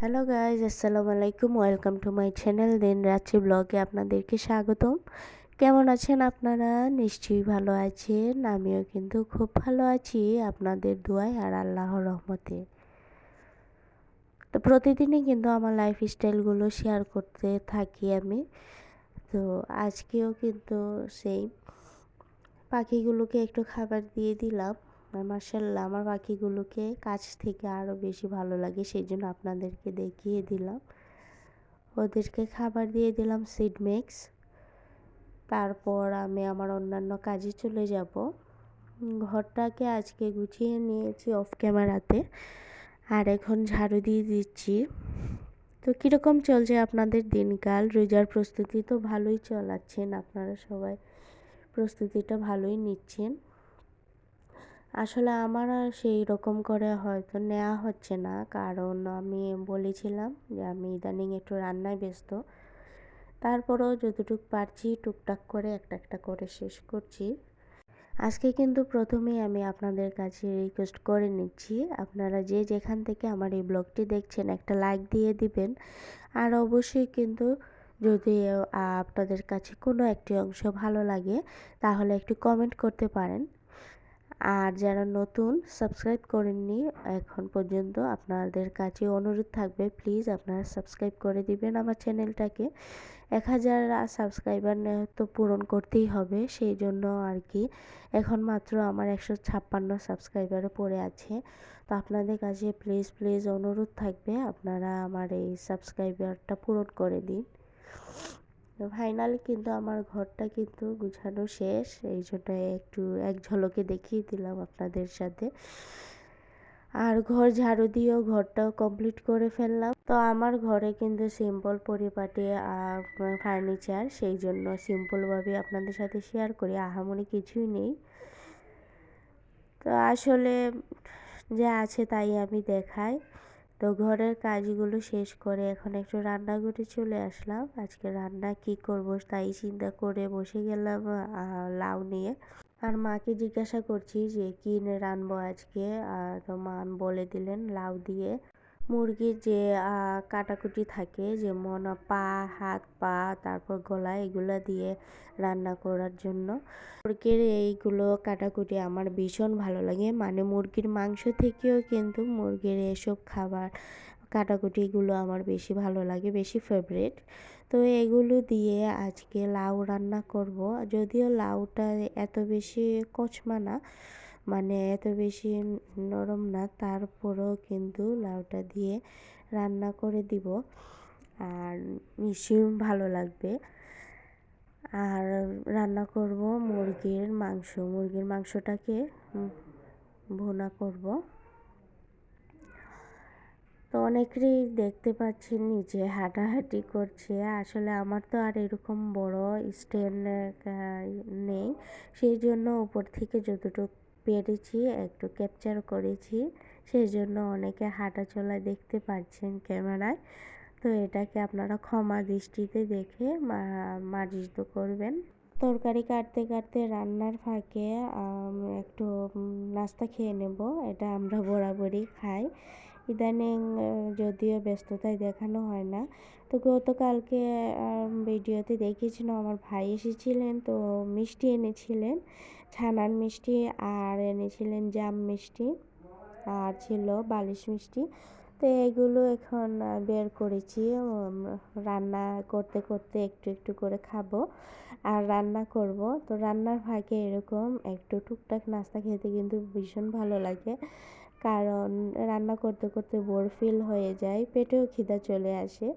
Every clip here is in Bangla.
হ্যালো গাইজ, আসসালামু আলাইকুম। ওয়েলকাম টু মাই চ্যানেল দিন রাত্রি ব্লগে আপনাদেরকে স্বাগতম। কেমন আছেন আপনারা? নিশ্চয়ই ভালো আছেন। আমিও কিন্তু খুব ভালো আছি আপনাদের দোয়ায় আর আল্লাহর রহমতে। তো প্রতিদিনই কিন্তু আমার লাইফস্টাইলগুলো শেয়ার করতে থাকি আমি। তো আজকেও কিন্তু সেই পাখিগুলোকে একটু খাবার দিয়ে দিলাম। আর মাশাআল্লাহ আমার পাখিগুলোকে কাছ থেকে আরও বেশি ভালো লাগে, সেই জন্য আপনাদেরকে দেখিয়ে দিলাম। ওদেরকে খাবার দিয়ে দিলাম সিড মিক্স। তারপর আমি আমার অন্যান্য কাজে চলে যাব। ঘরটাকে আজকে গুছিয়ে নিয়েছি অফ ক্যামেরাতে, আর এখন ঝাড়ু দিয়ে দিচ্ছি। তো কীরকম চলছে আপনাদের দিনকাল? রোজার প্রস্তুতি তো ভালোই চালাচ্ছেন আপনারা সবাই, প্রস্তুতিটা ভালোই নিচ্ছেন। আসলে আমার আর সেই রকম করে হয়তো নেওয়া হচ্ছে না, কারণ আমি বলেছিলাম যে আমি ইদানিং একটু রান্নায় ব্যস্ত। তারপরেও যতটুকু পারছি টুকটাক করে একটা একটা করে শেষ করছি। আজকে কিন্তু প্রথমেই আমি আপনাদের কাছে রিকোয়েস্ট করে নিচ্ছি, আপনারা যে যেখান থেকে আমার এই ব্লগটি দেখছেন একটা লাইক দিয়ে দিবেন। আর অবশ্যই কিন্তু যদি আপনাদের কাছে কোনো একটি অংশ ভালো লাগে তাহলে একটু কমেন্ট করতে পারেন। আর যারা নতুন সাবস্ক্রাইব করেননি এখন পর্যন্ত, আপনাদের কাছে অনুরোধ থাকবে প্লিজ আপনারা সাবস্ক্রাইব করে দিবেন আমার চ্যানেলটাকে। 1000 সাবস্ক্রাইবার তো পূরণ করতেই হবে, সেই জন্য আর কি। এখন মাত্র আমার 156 সাবস্ক্রাইবারও পড়ে আছে। তো আপনাদের কাছে প্লিজ প্লিজ অনুরোধ থাকবে আপনারা আমার এই সাবস্ক্রাইবারটা পূরণ করে দিন। তো ফাইনালি কিন্তু আমার ঘরটা কিন্তু গুছানো শেষ, এই জন্য একটু এক ঝলকে দেখিয়ে দিলাম আপনাদের সাথে। আর ঘর ঝাড়ু দিয়েও ঘরটাও কমপ্লিট করে ফেললাম। তো আমার ঘরে কিন্তু সিম্পল পরিপাটি ফার্নিচার, সেই জন্য সিম্পলভাবে আপনাদের সাথে শেয়ার করি, আহামরি কিছুই নেই। তো আসলে যা আছে তাই আমি দেখাই। তো ঘরের কাজগুলো শেষ করে এখন একটু রান্নাঘরে চলে আসলাম। আজকে রান্না কি করব তাই চিন্তা করে বসে গেলাম লাউ নিয়ে। আর মাকে জিজ্ঞাসা করছি যে কী রানবো আজকে। তো মা বলে দিলেন লাউ দিয়ে মুরগির যে কাটাকুটি থাকে, যেমন পা, হাত পা, তারপর গলা, এগুলো দিয়ে রান্না করার জন্য। মুরগির এইগুলো কাটাকুটি আমার ভীষণ ভালো লাগে, মানে মুরগির মাংস থেকেও কিন্তু মুরগির এসব খাবার কাটাকুটিগুলো আমার বেশি ভালো লাগে, বেশি ফেভারিট। তো এগুলো দিয়ে আজকে লাউ রান্না করব। যদিও লাউটা এত বেশি কচমা না, মানে এত বেশি নরম না, তারপরেও কিন্তু লাউটা দিয়ে রান্না করে দিব, আর নিশ্চয়ই ভালো লাগবে। আর রান্না করব মুরগির মাংসটাকে ভুনা করব। তো অনেকেরই দেখতে পাচ্ছি নিচে হাঁটাহাঁটি করছে। আসলে আমার তো আর এরকম বড় স্ট্যান্ড নেই, সেই জন্য উপর থেকে যতটুকু পেরেছি একটু ক্যাপচার করেছি, সেই জন্য অনেকে হাঁটা চলা দেখতে পাচ্ছেন ক্যামেরায়। তো এটাকে আপনারা ক্ষমা দৃষ্টিতে দেখে মার্জিত করবেন। তরকারি কাটতে কাটতে রান্নার ফাঁকে একটু নাস্তা খেয়ে নেব, এটা আমরা বরাবরই খাই। ইদানিং যদিও ব্যস্ততায় দেখানো হয় না। তো গতকালকে ভিডিওতে দেখিয়েছিলাম আমার ভাই এসেছিলেন, তো মিষ্টি এনেছিলেন, ছানার মিষ্টি, আর এনেছিলেন জাম মিষ্টি, আর ছিল বালিশ মিষ্টি। তো এগুলো এখন বের করেছি, রান্না করতে করতে একটু একটু করে খাবো আর রান্না করব। তো রান্নার ফাঁকে এরকম একটু টুকটাক নাস্তা খেতে কিন্তু ভীষণ ভালো লাগে, কারণ রান্না করতে করতে বোর ফিল হয়ে যায়, পেটেও খিদা চলে আসে,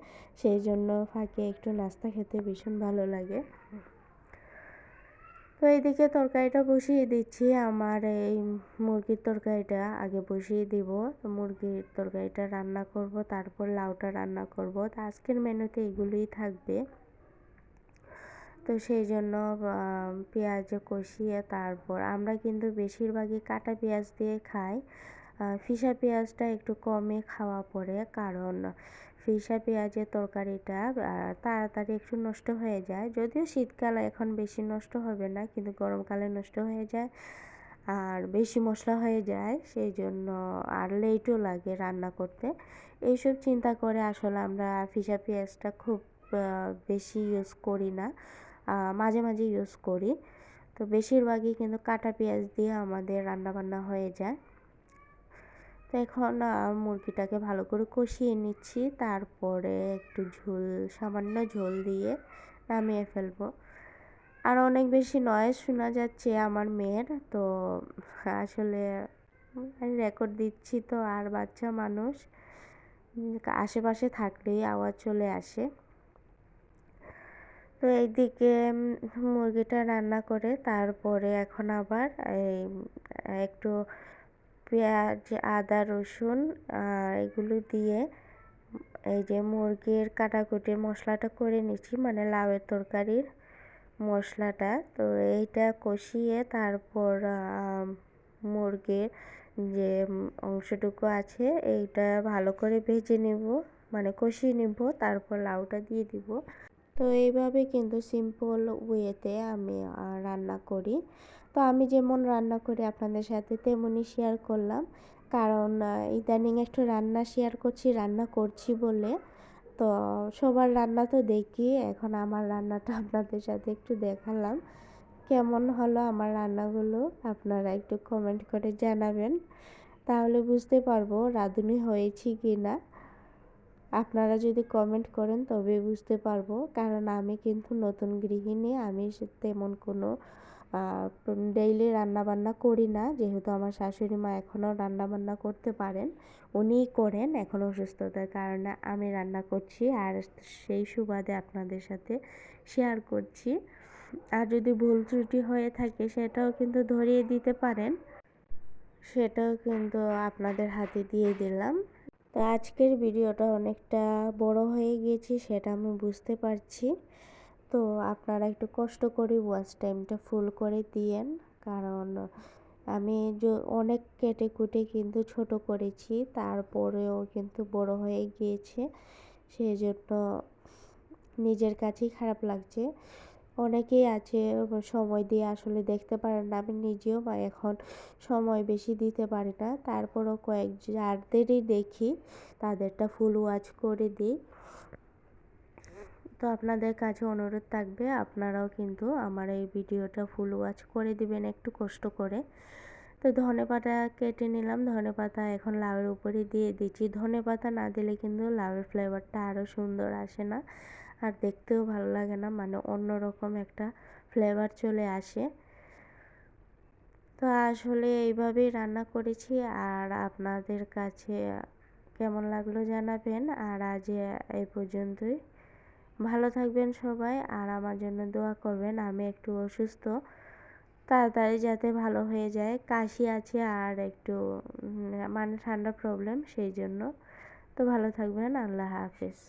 সেই জন্য ফাঁকে একটু নাস্তা খেতে ভীষণ ভালো লাগে। তো এইদিকে তরকারিটা বসিয়ে দিচ্ছি, আমার এই মুরগির তরকারিটা আগে বসিয়ে দিব। তো মুরগির তরকারিটা রান্না করব, তারপর লাউটা রান্না করব। তো আজকের মেনুতে এগুলোই থাকবে। তো সেই জন্য পেঁয়াজ কষিয়ে, তারপর আমরা কিন্তু বেশিরভাগই কাটা পেঁয়াজ দিয়ে খাই। ফিসা পেঁয়াজটা একটু কমে খাওয়া পড়ে, কারণ ফিসা পেঁয়াজের তরকারিটা তাড়াতাড়ি একটু নষ্ট হয়ে যায়। যদিও শীতকালে এখন বেশি নষ্ট হবে না, কিন্তু গরমকালে নষ্ট হয়ে যায়। আর বেশি মশলা হয়ে যায়, সেই জন্য আর লেটও লাগে রান্না করতে। এইসব চিন্তা করে আসলে আমরা ফিসা পেঁয়াজটা খুব বেশি ইউজ করি না, মাঝে মাঝে ইউজ করি। তো বেশিরভাগই কিন্তু কাটা পেঁয়াজ দিয়ে আমাদের রান্নাবান্না হয়ে যায়। তো এখন মুরগিটাকে ভালো করে কষিয়ে নিচ্ছি, তারপরে একটু সামান্য ঝোল দিয়ে নামিয়ে ফেলবো। আর অনেক বেশি নয়েজ শোনা যাচ্ছে আমার মেয়ের, তো আসলে আমি রেকর্ড দিচ্ছি তো, আর বাচ্চা মানুষ আশেপাশে থাকলেই আওয়াজ চলে আসে। তো এইদিকে মুরগিটা রান্না করে তারপরে এখন আবার একটু পেঁয়াজ, আদা, রসুন এগুলো দিয়ে এই যে মুরগির কাটাকুটির মশলাটা করে নিচ্ছি, মানে লাউয়ের তরকারির মশলাটা। তো এইটা কষিয়ে তারপর মুরগির যে অংশটুকু আছে এইটা ভালো করে ভেজে নেব, মানে কষিয়ে নেব, তারপর লাউটা দিয়ে দিব। তো এইভাবে কিন্তু সিম্পল ওয়েতে আমি রান্না করি। তো আমি যেমন রান্না করি আপনাদের সাথে তেমনই শেয়ার করলাম, কারণ ইদানিং একটু রান্না শেয়ার করছি, রান্না করছি বলে। তো সবার রান্না তো দেখি, এখন আমার রান্নাটা আপনাদের সাথে একটু দেখালাম। কেমন হলো আমার রান্নাগুলো আপনারা একটু কমেন্ট করে জানাবেন, তাহলে বুঝতে পারবো রাঁধুনি হয়েছি কি না। আপনারা যদি কমেন্ট করেন তবে বুঝতে পারবো, কারণ আমি কিন্তু নতুন গৃহিণী, আমি তেমন কোনো ডেইলি রান্নাবান্না করি না, যেহেতু আমার শাশুড়ি মা এখনও রান্নাবান্না করতে পারেন, উনিই করেন, এখন অসুস্থতার কারণে আমি রান্না করছি, আর সেই সুবাদে আপনাদের সাথে শেয়ার করছি। আর যদি ভুল ত্রুটি হয়ে থাকে সেটাও কিন্তু ধরিয়ে দিতে পারেন, সেটাও কিন্তু আপনাদের হাতে দিয়ে দিলাম। তো আজকের ভিডিওটা অনেকটা বড় হয়ে গিয়েছে সেটা আমি বুঝতে পারছি। তো আপনারা একটু কষ্ট করে ওয়াচ টাইমটা ফুল করে দিয়েন, কারণ আমি অনেক কেটে কুটে কিন্তু ছোট করেছি, তারপরেও কিন্তু বড় হয়ে গিয়েছে, সেই জন্য নিজের কাছেই খারাপ লাগছে। অনেকেই আছে সময় দিয়ে আসলে দেখতে পারেন না, আমি নিজেও এখন সময় বেশি দিতে পারি না, তারপরও যাদেরই দেখি তাদেরটা ফুল ওয়াচ করে দিই। তো আপনাদের কাছে অনুরোধ থাকবে আপনারাও কিন্তু আমার এই ভিডিওটা ফুল ওয়াচ করে দিবেন একটু কষ্ট করে। তো ধনেপাতা কেটে নিলাম, ধনেপাতা এখন লাউয়ের উপরে দিয়ে দিচ্ছি। ধনেপাতা না দিলে কিন্তু লাউয়ের ফ্লেভারটা আরও সুন্দর আসে না, আর দেখতেও ভালো লাগে না, মানে অন্যরকম একটা ফ্লেভার চলে আসে। তো আসলে এইভাবেই রান্না করেছি, আর আপনাদের কাছে কেমন লাগলো জানাবেন। আর আজ এই পর্যন্তই, ভালো থাকবেন সবাই, আর আমার জন্য দোয়া করবেন। আমি একটু অসুস্থ, তাড়াতাড়ি যাতে ভালো হয়ে যায়, কাশি আছে আর একটু মানে ঠান্ডা প্রবলেম, সেই জন্য। তো ভালো থাকবেন, আল্লাহ হাফেজ।